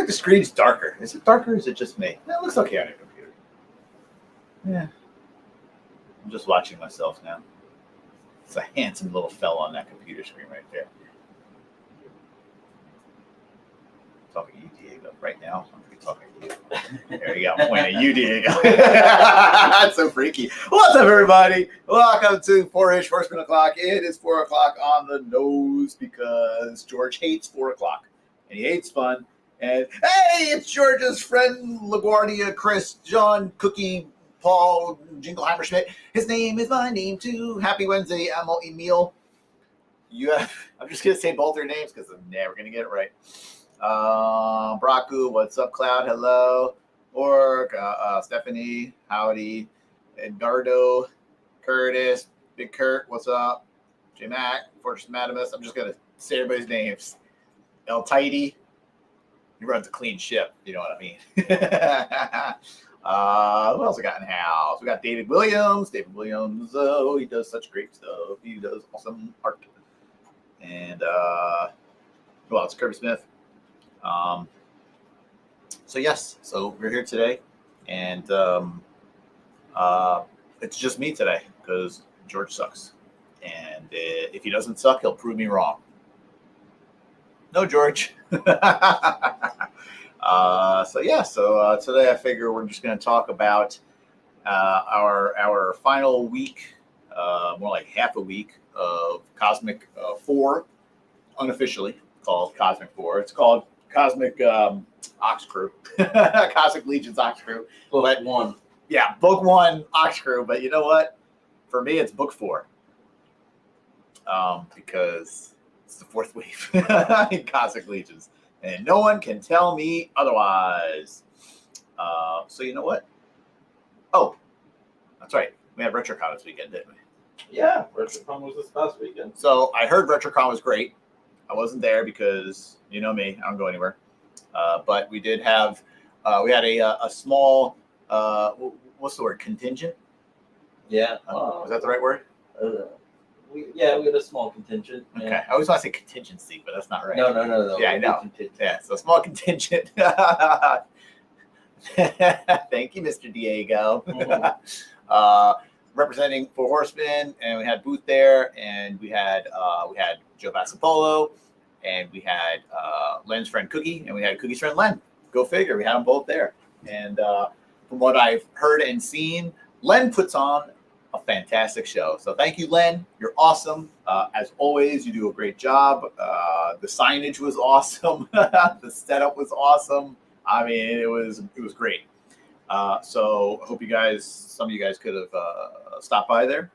the screen's darker. Is it darker or is it just me? No, it looks okay on your computer. Yeah. I'm just watching myself now. It's a handsome little fella on that computer screen right there. Talking to you, Diego, right now. I'm going to be talking to you. There you go. I'm pointing at you, Diego. That's so freaky. What's up, everybody? Welcome to 4-ish Horseman O'Clock. It is 4 o'clock on the nose because George hates 4 o'clock. And he hates fun. And, hey, it's George's friend, LaGuardia, Chris, John, Cookie, Paul, Jingleheimer Schmidt. His name is my name, too. Happy Wednesday, Emil. I'm just going to say both their names because I'm never going to get it right. Braku, what's up, Cloud? Hello. Org, Stephanie, howdy. Edgardo, Curtis, Big Kurt, what's up? J Mac, Fortress Madamus. I'm just going to say everybody's names. El Tidy, he runs a clean ship, you know what I mean. Who else we got in the house? We got David Williams. Oh, he does such great stuff. He does awesome art. And who else? Kirby Smith. So we're here today, and it's just me today because George sucks. And if he doesn't suck, he'll prove me wrong. No, George. So today I figure we're just going to talk about our final week, more like half a week of Cosmic 4, unofficially called Cosmic 4. It's called Cosmic OXKREWE, Cosmic Legion's OXKREWE. Book 1. Yeah, Book 1 OXKREWE. But you know what? For me, it's Book 4. Because it's the 4th wave in Cosmic Legions. And no one can tell me otherwise. So you know what? Oh, that's right. We had Retrocon this weekend, didn't we? Yeah, Retrocon was this past weekend. So I heard Retrocon was great. I wasn't there because, you know me, I don't go anywhere. But we did have, we had a small, what's the word, contingent? Yeah. Is that the right word? We had a small contingent. Okay. Yeah. I always want to say contingency, but that's not right. No. Yeah, I know. Yeah, so small contingent. Thank you, Mr. Diego. Representing 4 Horsemen, and we had Booth there, and we had Joe Vassapolo, and we had Len's friend Cookie, and we had Cookie's friend Len. Go figure, we had them both there. And from what I've heard and seen, Len puts on a fantastic show. So thank you, Len. You're awesome. As always, you do a great job. The signage was awesome. The setup was awesome. I mean, it was great. So I hope some of you guys could have stopped by there.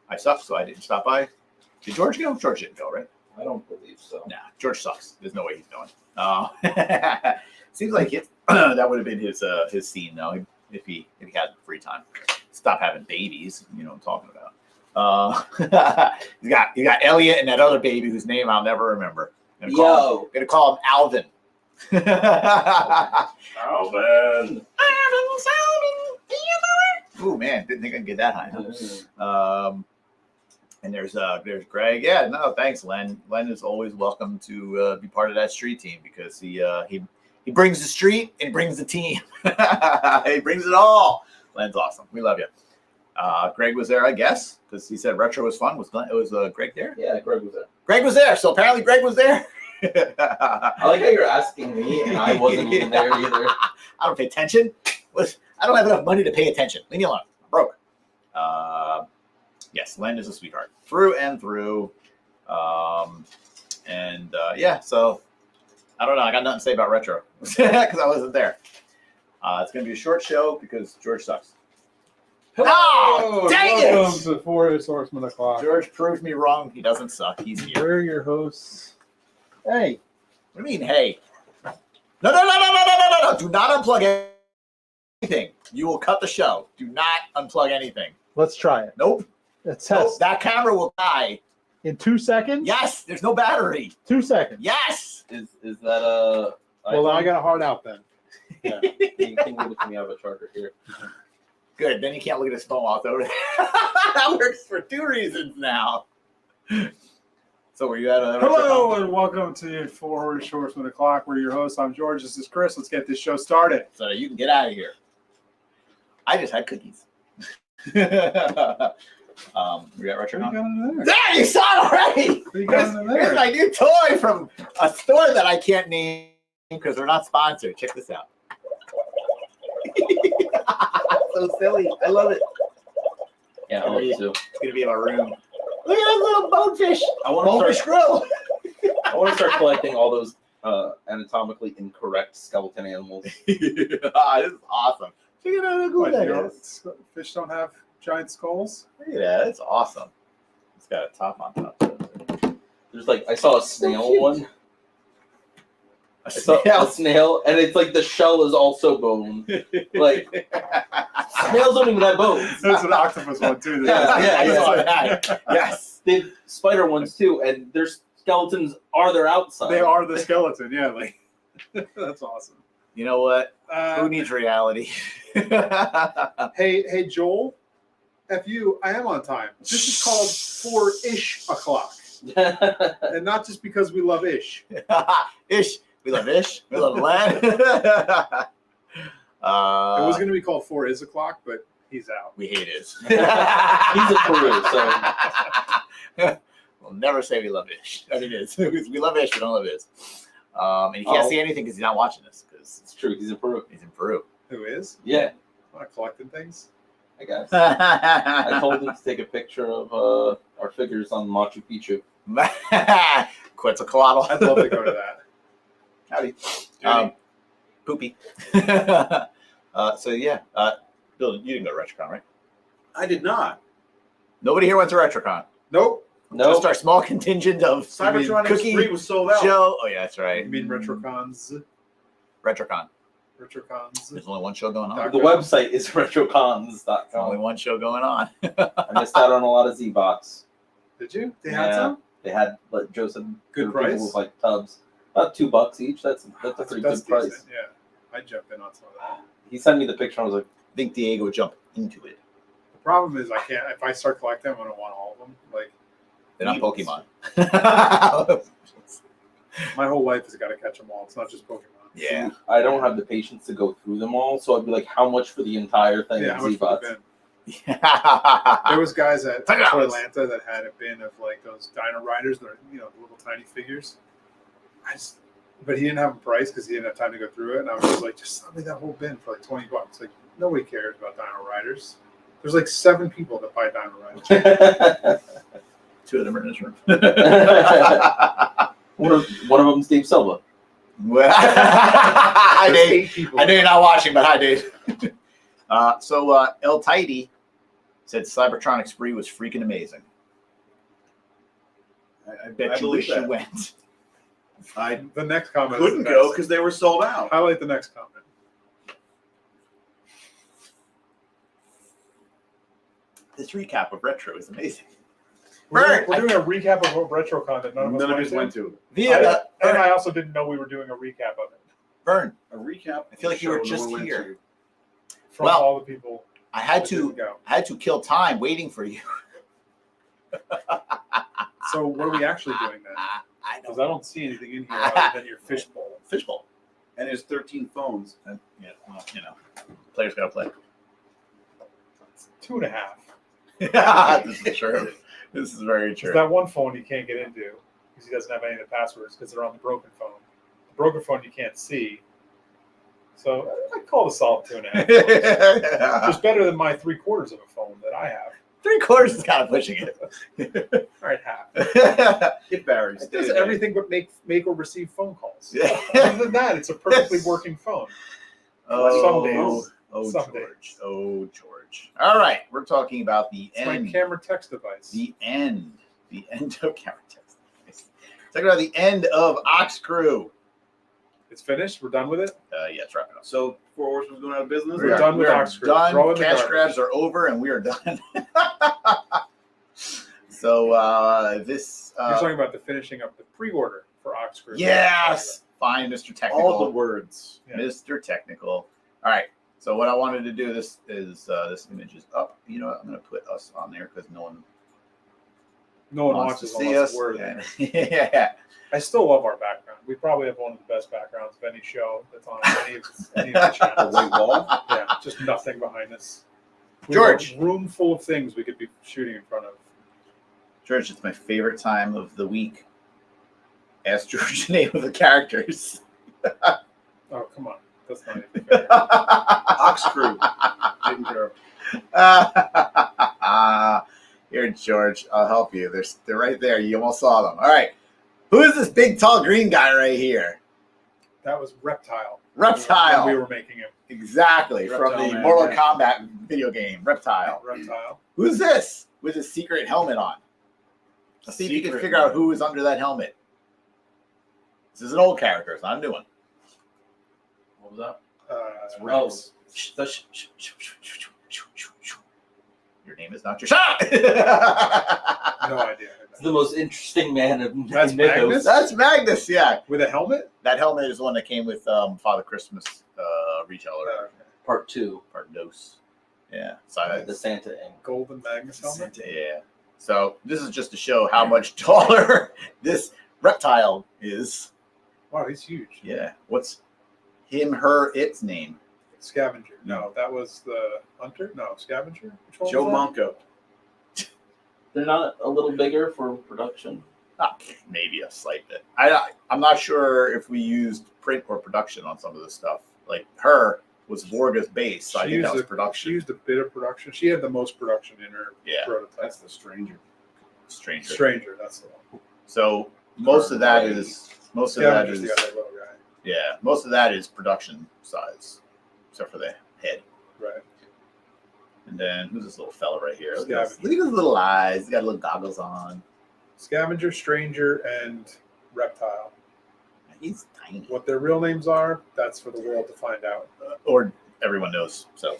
I suck, so I didn't stop by. Did George go? George didn't go, right? I don't believe so. Nah, George sucks. There's no way he's going. Seems like that would have been his scene, though, if he had free time. Stop having babies, you know what I'm talking about. He's got Elliot and that other baby whose name I'll never remember. Gonna call him Alvin. Alvin. Oh man, didn't think I could get that high. Huh? And there's Greg. Yeah, no, thanks, Len. Len is always welcome to be part of that street team because he brings the street and he brings the team. He brings it all. Len's awesome. We love you. Greg was there, I guess, because he said retro was fun. Was Greg there? Yeah, Greg was there. Greg was there. So apparently Greg was there. I like how you're asking me, and I wasn't even there either. I don't pay attention. I don't have enough money to pay attention. Leave me alone. I'm broke. Yes, Len is a sweetheart through and through. So I don't know. I got nothing to say about retro because I wasn't there. It's going to be a short show because George sucks. Hello, dang welcome it! to 4-ish Horseman O'Clock. George proved me wrong. He doesn't suck. He's here. We're your hosts. Hey. What do you mean, hey? No. Do not unplug anything. You will cut the show. Do not unplug anything. Let's try it. Nope. Let's Nope. test. That camera will die. In 2 seconds? Yes. There's no battery. 2 seconds. Yes. Is that a? Well, then I got a hard out then. Yeah. You can give it to me. I have a charger here. Good. Then you can't look at his phone while it's over there. That works for 2 reasons now. So were you at a Hello and welcome to Four Shorts with a Clock. We're your hosts. I'm George. This is Chris. Let's get this show started. So that you can get out of here. I just had cookies. We got What are you Retrocon. got in there? There, you saw it already. What are you got in Here's there? my new toy from a store that I can't name because they're not sponsored. Check this out. So silly. I love it. Yeah, I love it too. It's gonna be in my room. Look at that little bonefish. I want to Bonefish start. grill. I want to start collecting all those anatomically incorrect skeleton animals. This is awesome. Look at how cool What, that your is. fish don't have giant skulls? Look at that. It's awesome. It's got a top on top. There's like I saw a snail cute. one. I saw a snail, and it's like the shell is also bone. Like snails don't even have bones. There's an octopus one too. Yeah, saw that. Yes. They have spider ones too, and their skeletons are their outside. They are the skeleton. Yeah, like that's awesome. You know what? Who needs reality? Hey, Joel. F you. I am on time. This is called 4-ish o'clock, and not just because we love ish. Ish. We love Ish. We love Len. It was going to be called 4 is o'clock, but he's out. We hate Ish. He's a Peru, so We'll never say we love Ish. I mean, it is. We love Ish, we don't love Ish. And he can't see anything because he's not watching this because it's true. He's in Peru. he's in Peru. Who is? Yeah, Not collecting things. I guess. I told him to take a picture of our figures on Machu Picchu. Quetzalcoatl. I'd love to go to that. Howdy. Poopy. So yeah, Bill, you didn't go to Retrocon, right? I did not. Nobody here went to Retrocon. Nope. No, Just our small contingent of Cybertron Cookie, X3 was sold out. Joe. Oh yeah, that's right. You mean Retrocons? Retrocon. Retrocons. There's only one show going on. the website is There's only retrocons.com. one show going on. I missed out on a lot of Z-Bots. Did you? They had Yeah. some? They had, like Joe said, Good there were people price? with like tubs, about $2 each. That's a pretty good price. decent, yeah. I jumped in on some of that. He sent me the picture. I was like, I think Diego would jump into it. The problem is I can't, if I start collecting them, I don't want all of them. Like, They're not Pokemon. my whole life has got to catch them all. It's not just Pokemon. Yeah. I don't have the patience to go through them all. So I'd be like, how much for the entire thing Yeah, of how much would Z-Bots? it There was guys at $10. Atlanta that had a bin of like those Dino Riders, they're the little tiny figures. But he didn't have a price because he didn't have time to go through it. And I was just like, just sell me that whole bin for like $20. Like nobody cares about Dino Riders. There's like 7 people that buy Dino Riders. 2 of them are in this room. One of them's Dave Silva. Well, hi, There's Dave. 8 people. I know you're not watching, but hi, Dave. So El Tidy said Cybertron X3 was freaking amazing. I bet you wish you went. I The next comment couldn't is the go best. because they were sold out. Highlight the next comment. This recap of Retro is amazing. We're doing a recap of Retrocon that none of us went to. And I also didn't know we were doing a recap of it. Vern, A recap. I feel like you were of the show just no one went here. to. From Well, all the people I had that to didn't go. kill time waiting for you. So what are we actually doing then? I Because know. I don't see anything in here other than your fishbowl. Fishbowl. And there's 13 phones. Yeah, well, players gotta play. 2.5. This is true. This is very Because true. that one phone you can't get into because he doesn't have any of the passwords because they're on the broken phone. The broken phone you can't see. So I call it a solid 2.5. Just better than my 3/4 of a phone that I have. 3/4 is kind of pushing it. All right, half. It varies. It does everything but make or receive phone calls. Yeah. Other than that, it's a perfectly working phone. Oh, days. oh, Some George. days. Oh, George. All right, we're talking about the It's my end. camera text device. The end. The end of camera text. Talking about the end of OXKREWE. It's finished. We're done with it. Yeah, let's wrap it up. So 4 Horsemen's going out of business. We're done with we are OXKREWE. done. Throw in the Cash garbage. grabs are over, and we are done. So this. You're talking about the finishing up the pre-order for OXKREWE. Yes. Fine, Mr. Technical. All the words. Yeah. Mr. Technical. All right. So what I wanted to do, this image is up. You know what? I'm going to put us on there because no one. No one wants to watches see unless us. we're there. Yeah. I still love our background. We probably have one of the best backgrounds of any show that's on any of the channels. White wall. Yeah, just nothing behind us. We have George. a room full of things we could be shooting in front of. George, it's my favorite time of the week. Ask George the name of the characters. Oh, come on. That's not even fair. OXKREWE. Taken care of. Here, George, I'll help you. They're right there. You almost saw them. All right. Who is this big, tall, green guy right here? That was Reptile. Reptile. When we were making him. Exactly. From Reptile the Man, Mortal yeah. Kombat video game, Reptile. Reptile. Who's this with his secret helmet on? Let's see if you can Secret figure out man. who is under that helmet. This is an old character. It's not a new one. What was that? Uh, Rex. Your name is not your shot. no idea. It's the most interesting man of That's Mythos. Magnus? That's Magnus, yeah. With a helmet? That helmet is the one that came with Father Christmas retailer. Part 2, Pardos. Yeah. So the Santa ink. Golden Magnus helmet? yeah. So this is just to show how much taller this reptile is. Wow, he's huge. Yeah. What's him, her, its name? Scavenger. No, that was the hunter? No, Scavenger? Which one Joe was Monco. They're not a little bigger for production. Maybe a slight bit. I'm not sure if we used print or production on some of this stuff. Like her was Vorga's base, so I think that was She production. used a bit of production. She had the most production in her Yeah. prototype. That's the stranger. Stranger. Stranger, that's the one. So most of that is Scavenger's the other little guy. yeah, most of that is production size, except for the head. Right. And then who's this little fella right here? Look at Scavenger. his little eyes. He's got little goggles on. Scavenger, Stranger, and Reptile. He's tiny. What their real names are, that's for the world to find out. Or everyone knows. So all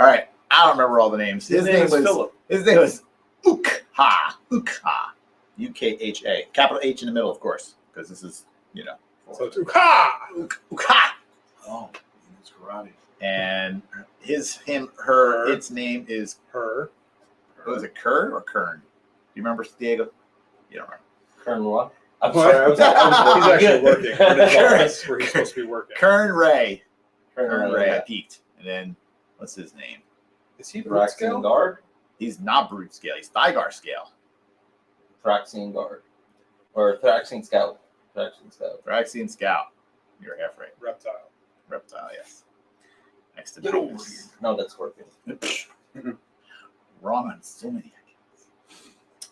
right. I don't remember all the names. His name is was Philip. His name was Ukha. Ukha. UKHA. Capital H in the middle, of course, because this is, So it's Ukha! Ukha. Oh, it's karate. And her, Her. its name is, Her. what was it, Kern or Kern? Do you remember, Diego? You don't remember. Colonel what? I'm What? sorry. He's actually working. We're in his Kern. office where he's supposed to be working. Kern Ray. Colonel Kern Ray. I Ray. peeked. And then, what's his name? Is he Thraxian scale? Guard. He's not brute scale. He's Thygar scale. Thraxian Guard. Or Thraxian Scout. Thraxian Scout. Thraxian Scout. You're half right. Reptile. Reptile, yes. Next to Get over Magnus. No, that's working. Wrong on so many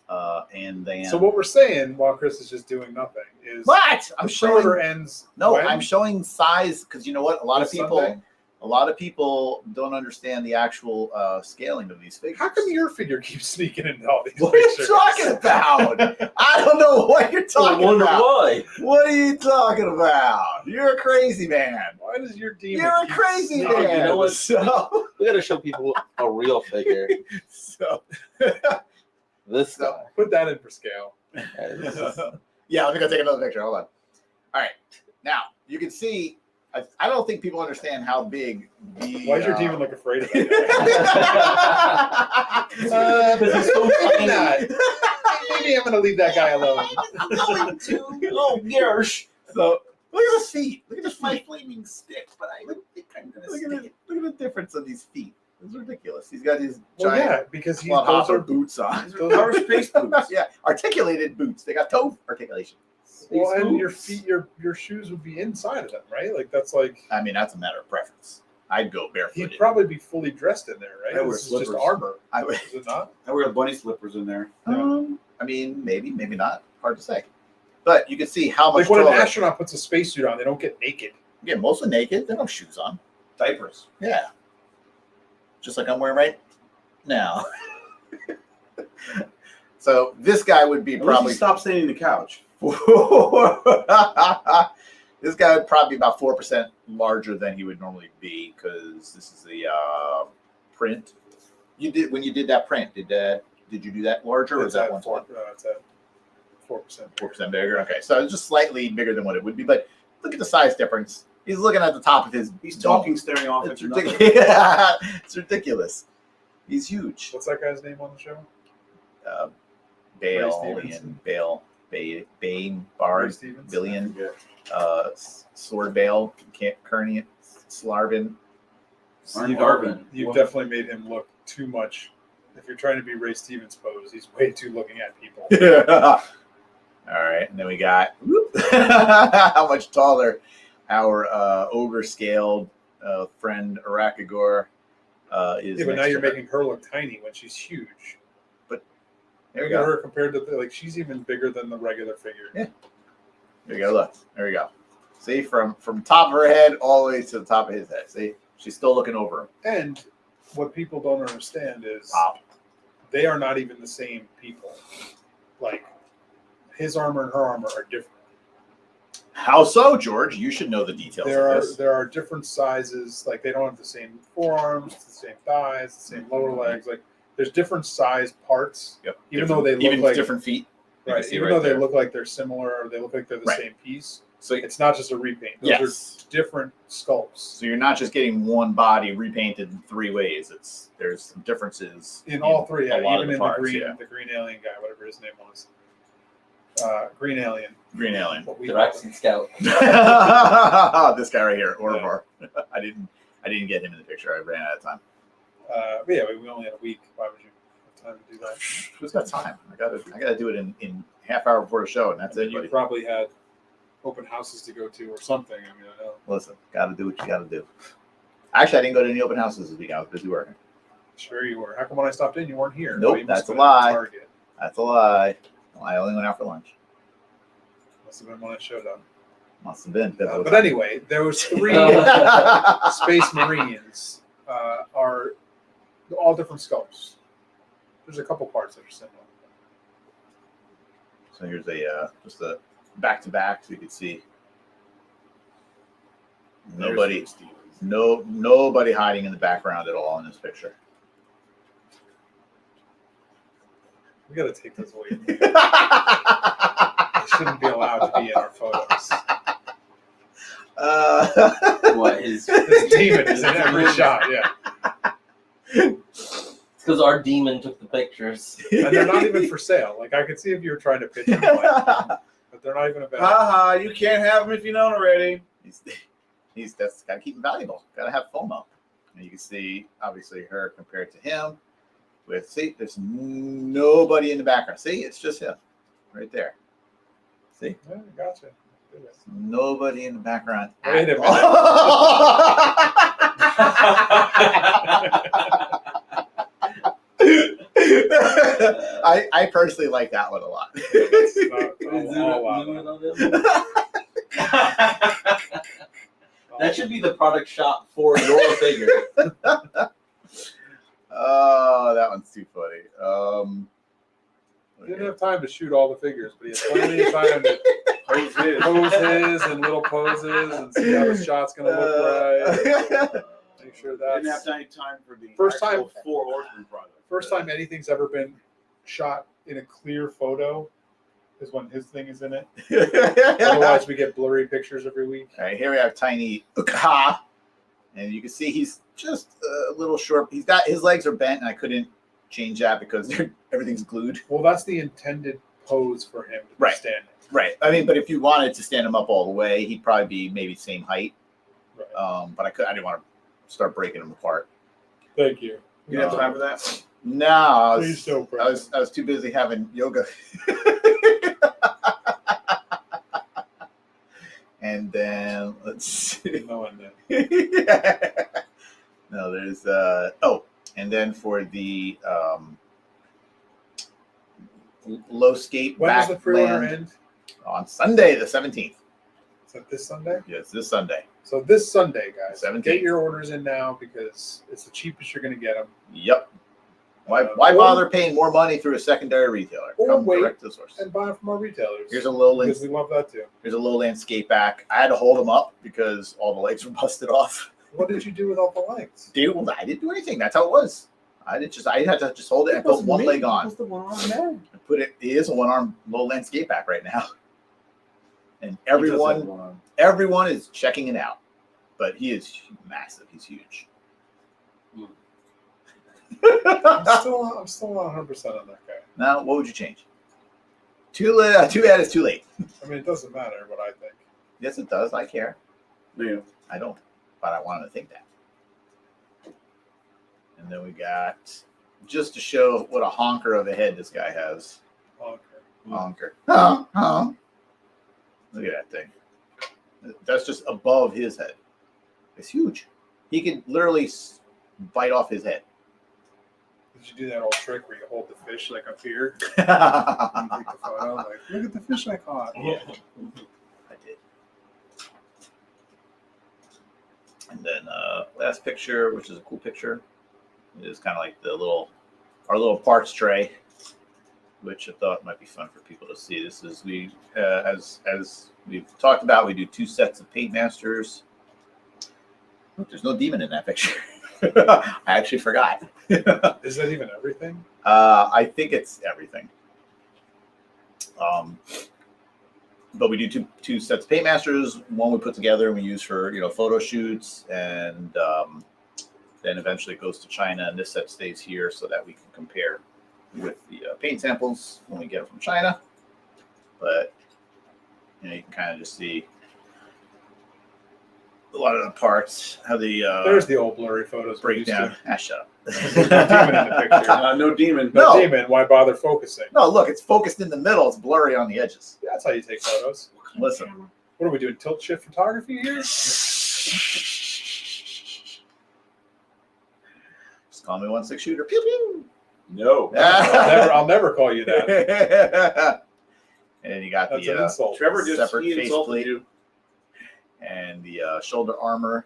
accounts. And then So what we're saying while Chris is just doing nothing is what? I'm the showing. quarter ends. No, when? I'm showing size because you know what? This Sunday? A lot of people don't understand the actual scaling of these figures. How come your figure keeps sneaking into all these What are you pictures? talking about? I don't know what you're I talking wonder about. why. What are you talking about? You're a crazy man. Why does your demon You're a keep crazy sneaking man. You know what? So, We gotta show people a real figure. so This guy. Put that in for scale. yeah, let me go take another picture. Hold on. All right. Now, you can see, I don't think people understand how big the. Why does your demon look afraid of that guy? Because he's so Maybe tiny. not. Maybe I'm going to leave that guy alone. I'm going to. Oh, gosh. So, look at his feet. Look at my flaming stick, but I don't think I'm going to stick it. Look at the difference on these feet. It's ridiculous. He's got these Well, giant yeah, because Claude those Hopper are boots on. Those are space boots. Yeah, articulated boots. They got toe articulation. well, and boots. your feet, your shoes would be inside of them, right? Like that's like I mean, that's a matter of preference. I'd go barefooted. he'd probably be fully dressed in there, right? I wear This is just slippers. armor, I would. is it not? I wear bunny slippers in there. I mean, maybe not. Hard to say. But you can see how much Like when an taller. astronaut puts a spacesuit on, they don't get naked. Yeah, mostly naked. They don't have shoes on. Diapers. Yeah. Just like I'm wearing right now. So this guy would be At least probably he stopped staying on the couch. this guy would probably be about 4% larger than he would normally be because this is the print. You did when you did that print. Did you do that larger or is It's that at one? 4%. It's at 4%. 4% bigger. Okay, so it's just slightly bigger than what it would be. But look at the size difference. He's looking at the top of his. He's talking, staring off It's into nothing. ridiculous. It's ridiculous. He's huge. What's that guy's name on the show? Bale, Bane, Bard, Stevens. Billion, Yeah. Sword Bale, Kearney, Slarvin. Steve You've Irvin. definitely made him look too much. If you're trying to be Ray Stevens pose, he's way too looking at people. All right, and then we got how much taller our ogre scaled friend Arakagor is. Yeah, but now next you're to her. making her look tiny when she's huge. There we Look at go. her compared to like she's even bigger than the regular figure. Yeah. There we go. Look. There we go. See, from top of her head all the way to the top of his head. See, she's still looking over him. And what people don't understand is Pop. they are not even the same people. Like his armor and her armor are different. How so, George? You should know the details of this. There are different sizes. Like they don't have the same forearms, the same thighs, the same lower legs. Like there's different size parts. Yep. Even though they look even like different feet. You can right. see Even right though they there. look like they're similar or they look like they're the Right. same piece. So It's not just a repaint. Those yes. are different sculpts. So you're not just getting one body repainted in 3 ways. There's some differences In all three, a lot even of in parts, the green alien guy, whatever his name was. Green alien. Green alien. What we Direction Scout. This guy right here, Orvar. I didn't get him in the picture. I ran out of time. but yeah, we only had a week. Why would you have time to do that? Who's got time? I gotta do it in half hour before the show, and that's And it, you buddy. probably had open houses to go to or something. I mean, I know. Listen, gotta do what you gotta do. Actually, I didn't go to any open houses this week. I was busy working. Sure you were. How come when I stopped in, you weren't here? Nope, You must that's a have been at lie. Target. That's a lie. I only went out for lunch. Must have been when I showed up. Must have been. But anyway, there was 3 Space Marines are all different sculpts. There's a couple parts that are similar. So here's just a back to back, so you can see nobody hiding in the background at all in this picture. We got to take those away. They shouldn't be allowed to be in our photos. What his This demon is in every shot, yeah. It's because our demon took the pictures. And they're not even for sale. Like I could see if you were trying to pitch them, but they're not even available. Haha, you can't have them if you don't already. That's gotta keep him valuable. Gotta have FOMO. And you can see obviously her compared to him. There's nobody in the background. See, it's just him right there. See, Yeah, gotcha. nobody in the background. Wait a at minute. all. I personally like that one a lot. That should be the product shot for your figure. Oh, that one's too funny. He didn't have time to shoot all the figures, but he had plenty of time to pose his and little poses and see how the shot's going to look right. Make sure Didn't have that's any time for the First actual time- 4 Horsemen product. first time anything's ever been shot in a clear photo is when his thing is in it. Otherwise, we get blurry pictures every week. All right, here we have tiny Ukha, and you can see he's just a little short. His legs are bent, and I couldn't change that because everything's glued. Well, that's the intended pose for him to Right. be standing. Right. I mean, but if you wanted to stand him up all the way, he'd probably be maybe same height. Right. But I didn't want to start breaking him apart. Thank you. You didn't have time for that? No, I Please don't break. was too busy having yoga. And then let's see. No one did. No, there's and then for the low skate When does the pre-order backland end? on Sunday the 17th. Is that this Sunday? Yes, this Sunday. So this Sunday, guys, 17th. get your orders in now because it's the cheapest you're going to get them. Yep. Why Or- bother paying more money through a secondary retailer? Or Come wait direct to the source. and buy them from our retailers. Here's a lowland. because we love that too. Here's a lowland skate back. I had to hold them up because all the legs were busted off. What did you do with all the legs? Dude, well, I didn't do anything. That's how it was. I had to just hold it and put one leg on. The one arm man. He is a one-arm lowland skate back right now. And everyone is checking it out. But he is massive. He's huge. I'm still not 100% on that guy. Now, what would you change? Too bad it's too late. I mean, it doesn't matter what I think. Yes, it does. I care. Yeah. I don't, but I wanted to think that. And then we got, just to show what a honker of a head this guy has. Honker. Huh. Look at that thing. That's just above his head. It's huge. He can literally bite off his head. Did you do that old trick where you hold the fish like up here? And you take the photo, like, look at the fish I caught. Yeah, I did. And then last picture, which is a cool picture, is kind of like our little parts tray, which I thought might be fun for people to see. This is as we've talked about, we do 2 sets of paint masters. Look, there's no demon in that picture. I actually forgot. Is that even everything? I think it's everything. But we do two sets of paint masters. One we put together and we use for photo shoots, and then eventually it goes to China. And this set stays here so that we can compare with the paint samples when we get them from China. But you can kind of just see a lot of the parts, how the There's the old blurry photos. break down. Shut up. There's no demon in the picture. No demon. No No. demon. Why bother focusing? No, look, it's focused in the middle. It's blurry on the edges. Yeah, that's how you take photos. Listen. What are we doing? Tilt shift photography here? Just call me 1-6 shooter. Pew pew. No. I'll never call you that. And you got That's an the insult. Trevor just Separate he face insulted plate. you. and the shoulder armor,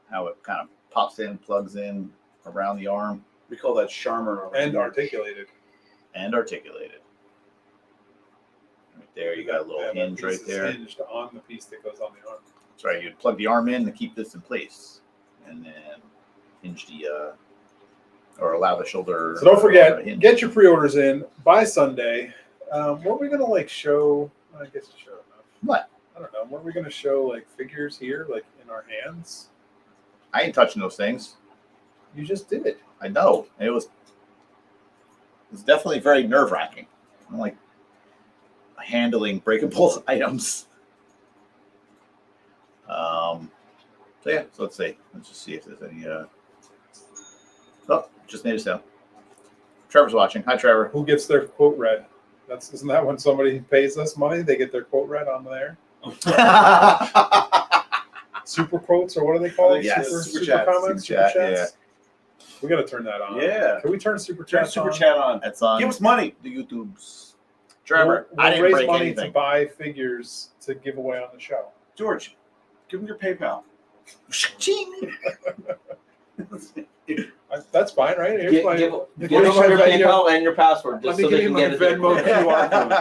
how it kind of pops in, plugs in around the arm, We call that Charmer. And articulated. and articulated. Right there, you got a little Yeah, that hinge piece right is there. hinged on the piece that goes on the arm. That's right. You'd plug the arm in to keep this in place, and then hinge the or allow the shoulder. So don't forget, hinge. get your pre-orders in by Sunday. What are we gonna show? I guess you show enough. What? I don't know. What are we gonna show? Figures here, in our hands? I ain't touching those things. You just did it. I know. It was definitely very nerve wracking. I'm like handling breakable items. So yeah, so let's see. Let's just see if there's any. Oh, just made a sound. Trevor's watching. Hi, Trevor. Who gets their quote read? Isn't that when somebody pays us money, they get their quote read on there? Super quotes, or what do they call it? Yes, super super chats, comments, super chat, super chats. We got to turn that on. Yeah. Can we turn super Turn chat Super on? Chat on. That's on Give us money. the YouTubes. Trevor, We'll I didn't raise break money anything. to buy figures to give away on the show. George, give them your PayPal. Ching. That's fine, right? Here's Give my- them if your you show me PayPal and your password Let just me so give they you can my get it. Venmo there. QR code.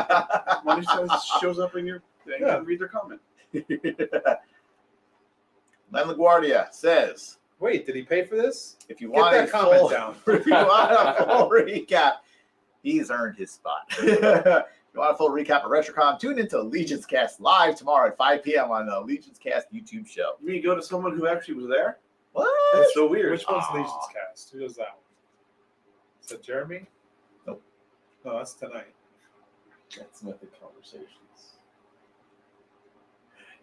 Money shows up in your thing. Yeah. And read their comment. Len LaGuardia says, Wait, did he pay for this? if you Get want that a comment full, down. if you want a full recap, he's earned his spot. If you want a full recap of Retrocon, tune into Legion's Cast live tomorrow at 5 p.m. on the Legion's Cast YouTube show. You mean go to someone who actually was there? What? That's so weird. Which one's Aw. Legion's Cast? Who does that one? Is that Jeremy? Nope. No, that's tonight. That's Mythic Conversations.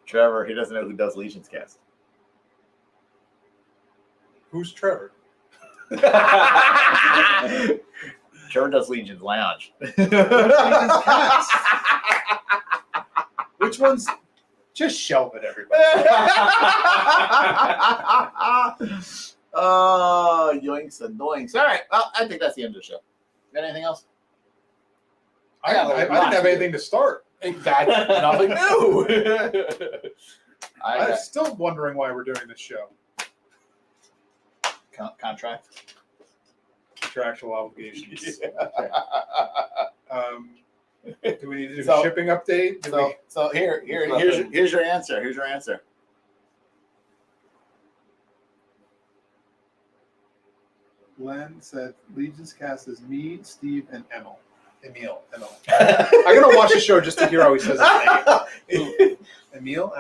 Trevor, he doesn't know who does Legion's Cast. Who's Trevor? Trevor does Legion's Lounge. Which one's? Just shelve it, everybody. Oh, yoinks and doinks. All right. Well, I think that's the end of the show. Got anything else? I didn't have anything to start. That's nothing new. I'm still wondering why we're doing this show. Contract. Contractual obligations. Do we need to do So- a shipping update? So here's your answer. Here's your answer. Len said Legion's Cast is me, Steve, and Emil. Emil. I gotta watch the show just to hear how he says his name. Emil.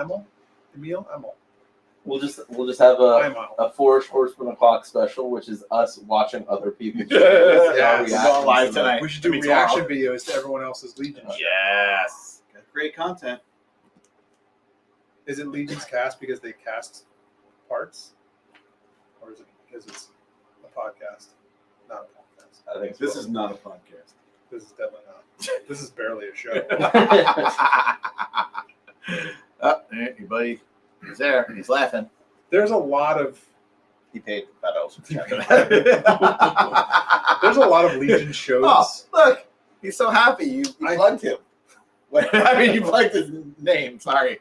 We'll just have I'm out. a Forest Horseman o'clock special, which is us watching other people's Yeah, shows. yeah, Our we're reactions going live to them. tonight. We should do I mean, reaction videos to everyone else's Legion. Yes. Great content. Is it Legion's cast because they cast parts, or is it because it's a podcast? Not a podcast. I think This is not a podcast. This is definitely not. This is barely a show. Oh, there, your buddy is there. He's laughing. There's a lot of He paid $5 for there's a lot of Legion shows. Oh, look. He's so happy. You I- plugged him. I mean, you plugged his name. Sorry.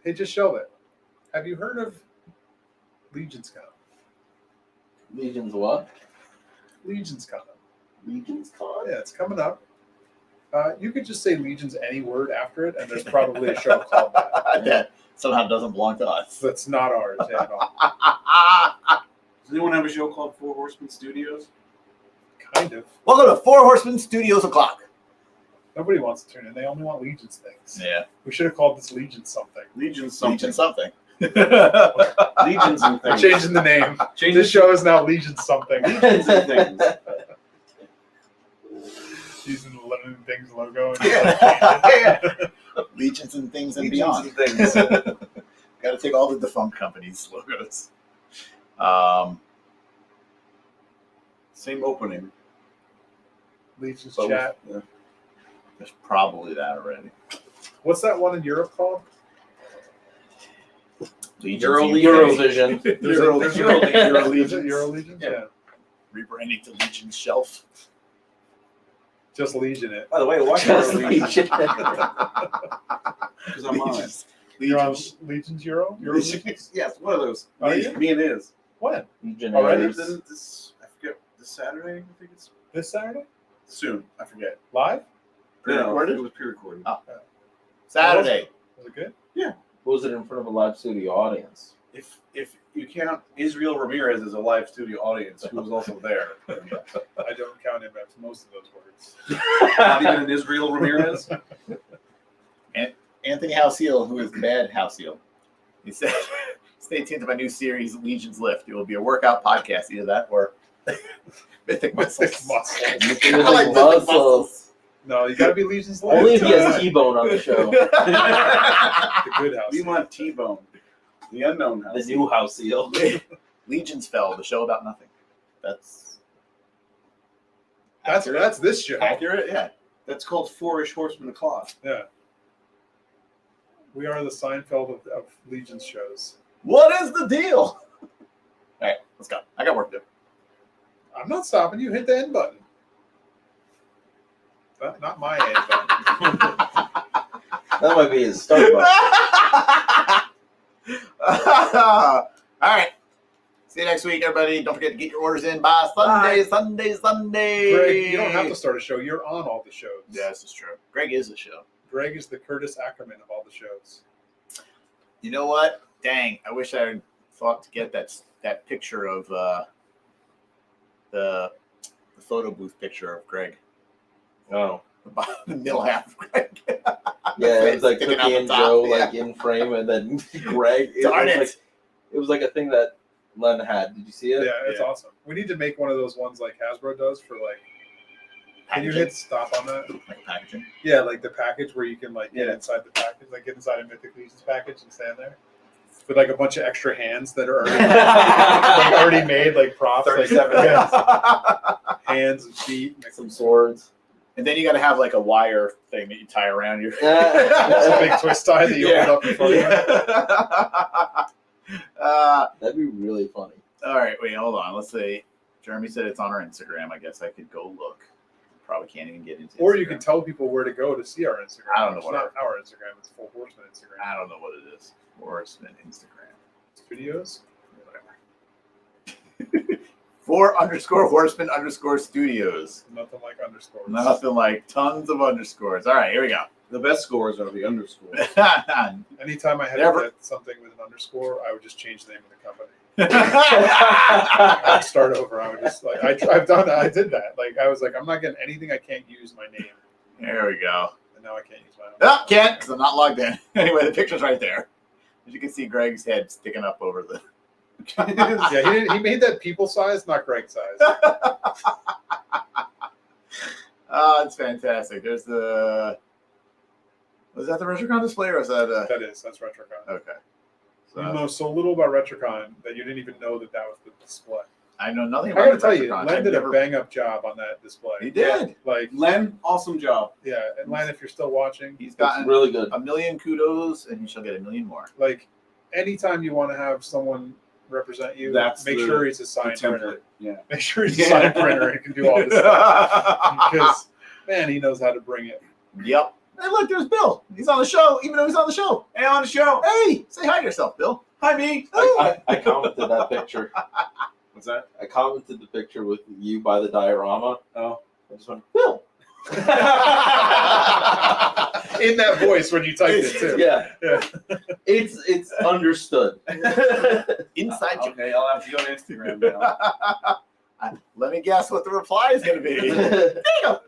Hey, just show it. Have you heard of Legion's Con? Legion's what? Legion's Con. Legion's Con? Yeah, it's coming up. You could just say Legion's any word after it, and there's probably a show called that. That somehow doesn't belong to us. That's not ours at all. Does anyone have a show called Four Horsemen Studios? Kind of. Welcome to Four Horsemen Studios O'Clock. Nobody wants to tune in. They only want Legion's things. Yeah. We should have called this Legion something. Legion's Legion something. something. Legions and We're things. changing the name. Change This show is now Legion something. Legions and things. Using the Lemon and Things logo. Yeah. Legions and things and Legions beyond. and things. Got to take all the defunct companies' logos. Same opening. Legion's but chat. with- There's probably that already. What's that one in Europe called? Legions UK. Eurovision. There's Euro- there's Euro- Euro- Euro- Is it Euro Legion? Yeah. Rebranding to Legion's Shelf. Just Legion it. By the way, watch Just Euro Legion. Legion. Because I'm on it. Legion's. You're on Legion's. Legion's Euro? Euro Legion. Legion? Yes, one of those. Are me, you? me and his. When? Legionnaires. Then this, I forget, this Saturday, I think it's This Saturday? soon. I forget. Live? Pre-recorded? It was pre-recorded. Oh. Saturday. Was it good? Was it in front of a live studio audience? If you count Israel Ramirez as a live studio audience, who was also there. I don't count him as most of those words. Not even an Israel Ramirez. Anthony Houseel, who is bad Houseel. He said, stay tuned to my new series, Legion's Lift. It will be a workout podcast, either that or Mythic Muscles. Mythic Muscles. I like Mythic Muscles. Muscles. No, you gotta be Legion's Live. Only if he has T-Bone on the show. The good house. We want T-Bone, the unknown The house. new house seal. Legion's Fell, the show about nothing. That's That's this show. accurate, yeah. That's called Four-ish Horsemen o'clock. Yeah. We are the Seinfeld of Legion's shows. What is the deal? All right, let's go. I got work to do. I'm not stopping you. Hit the end button. Not my end button. That might be his start button. All right. See you next week, everybody. Don't forget to get your orders in by Sunday. Greg, you don't have to start a show. You're on all the shows. Yeah, this is true. Greg is the show. Greg is the Curtis Ackerman of all the shows. You know what? Dang, I wish I had thought to get that picture of the photo booth picture of Greg. Oh. The middle half of Greg. Yeah, it was like Sticking Cookie out and the top, Joe, yeah. like in frame, and then Greg. Darn it. It was like a thing that Len had. Did you see it? Yeah, it's awesome. We need to make one of those ones like Hasbro does for like. Can you hit stop on that? Like packaging? Yeah, like the package where you can like get Yeah. inside the package, like get inside a Mythic Legion's package and stand there with like a bunch of extra hands that are already, like, already made, like props, like 37 yeah, hands and feet, like Some swords. And then you got to have like a wire thing that you tie around your. It's a big twist tie that you open up in front of you. That'd be really funny. All right, wait, hold on. Let's see. Jeremy said it's on our Instagram. I guess I could go look. Probably can't even get into. Or you Instagram. can tell people where to go to see our Instagram. I don't know It's what not our Instagram. It's Full Horseman Instagram. I don't know what it is. Horseman Instagram. Videos. Whatever. 4_Horseman_Studios. Nothing like underscores. Nothing like tons of underscores. All right, here we go. The best scores are the underscores. Anytime I had Never- to get something with an underscore, I would just change the name of the company. I would start over. I would just like I've done that. I did that. Like I was like, I'm not getting anything I can't use my name. There we go. And now I can't use my own. Oh, can't because I'm not logged in. Anyway, the picture's right there. As you can see, Greg's head sticking up over the. Yeah, he made that people size, not Greg size. Oh, it's fantastic. There's the. Was that the Retrocon display or is that? That's Retrocon. Okay. You know so little about Retrocon that you didn't even know that was the display. I know nothing I about gotta the tell you, Retrocon. Len I've did a never- bang up job on that display. He did. Like, Len, awesome job. yeah, and Len, if you're still watching, He's It's gotten really good. a million kudos, and he shall get a million more. like, anytime you want to have someone represent you, That's make the- sure he's a The sign template. printer. Yeah. Make sure he's a sign printer and can do all this stuff. Because, man, he knows how to bring it. Yep. Hey, look, there's Bill. He's on the show, even though he's on the show. Hey, on the show. Hey, say hi to yourself, Bill. Hi, me. I commented that picture. What's that? I commented the picture with you by the diorama. Oh. I just went, Bill. In that voice when you typed it, too. Yeah. Yeah. It's understood. Inside joke. Okay, I'll have to go to Instagram now. Let me guess what the reply is going to be. There you go.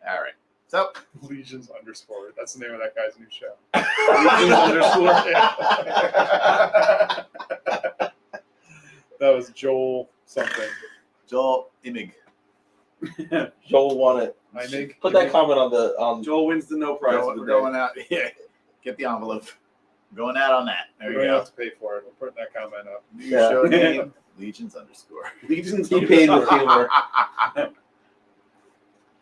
All right. So, Legions _ That's the name of that guy's new show. That was Joel something. Joel Imig. Joel won it. I think. Put that comment on. Joel wins the no prize of the We're day. going out. Yeah. Get the envelope. Going out on that. There We're you going to go. have to pay for it. We're putting that comment up. New Yeah. show name, Legions _ Legions. He paid with humor.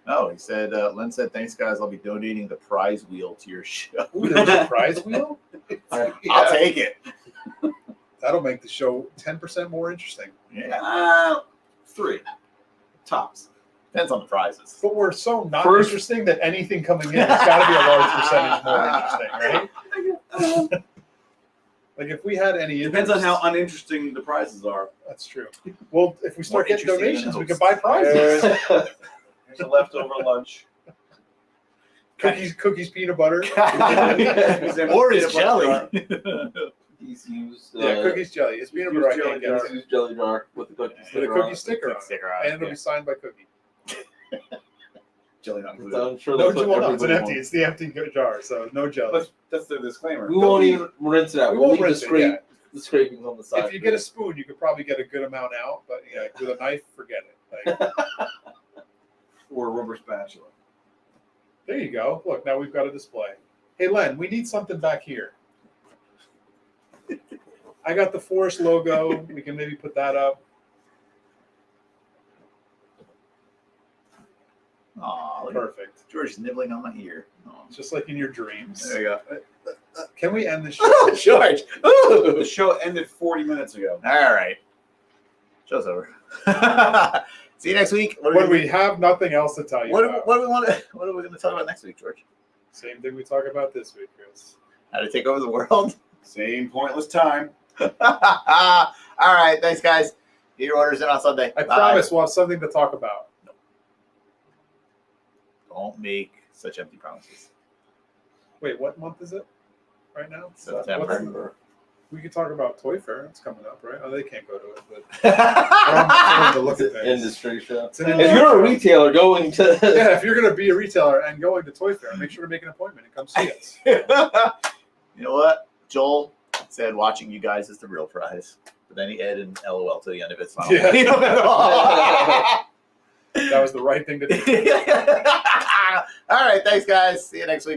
Oh, he said, Len said, thanks, guys. I'll be donating the prize wheel to your show. Ooh, there's a prize wheel? I'll take it. That'll make the show 10% more interesting. Yeah. 3 tops. Depends on the prizes. But we're so not First- interesting that anything coming in has got to be a large percentage more interesting, right? Like if we had any Depends on interest- how uninteresting the prizes are. That's true. Well, if we start More getting interesting than donations, we hosts. can buy prizes. There's a leftover lunch. Cookies, peanut butter. Or his jelly. He's used. Yeah, cookies, jelly. It's peanut butter. I can't get He's it. used jelly jar with the cookie With a sticker cookie on it. sticker on it. Sticker on it, And it'll yeah. be signed by Cookie. Jelly not So included. I'm sure No, they'll put well, no, it's an everybody empty. on. It's the empty jar, so no jelly. That's the disclaimer. We won't even rinse it out. We We'll won't leave rinse the it, scrape, yeah. the scrapings on the side. If you get a spoon, you could probably get a good amount out, but yeah, with a knife, forget it. Like, Or a rubber spatula. there you go. Look, now we've got a display. Hey, Len, we need something back here. I got the Forest logo. We can maybe put that up. Aw, look at Perfect. George is nibbling on my ear. Aw. Just like in your dreams. There you go. Can we end this show? George. The Ooh. show ended 40 minutes ago. All right. Show's over. See you next week. When we have nothing else to tell you about. What do we want to? What are we going to talk about next week, George? Same thing we talk about this week, Chris. How to take over the world? Same pointless time. All right. Thanks, guys. Get your orders in on Sunday. I Bye. promise we'll have something to talk about. Don't make such empty promises. Wait, what month is it right now? September. We could talk about Toy Fair. It's coming up, right? Oh, they can't go to it, but I want to look at It's an things. industry show. It's an If industry you're a show. retailer going to, Yeah, if you're going to be a retailer and going to Toy Fair, make sure to make an appointment and come see us. You know what? Joel said watching you guys is the real prize. But then he added LOL to the end of it. So I don't Yeah. believe him at all. That was the right thing to do. All right. Thanks, guys. See you next week.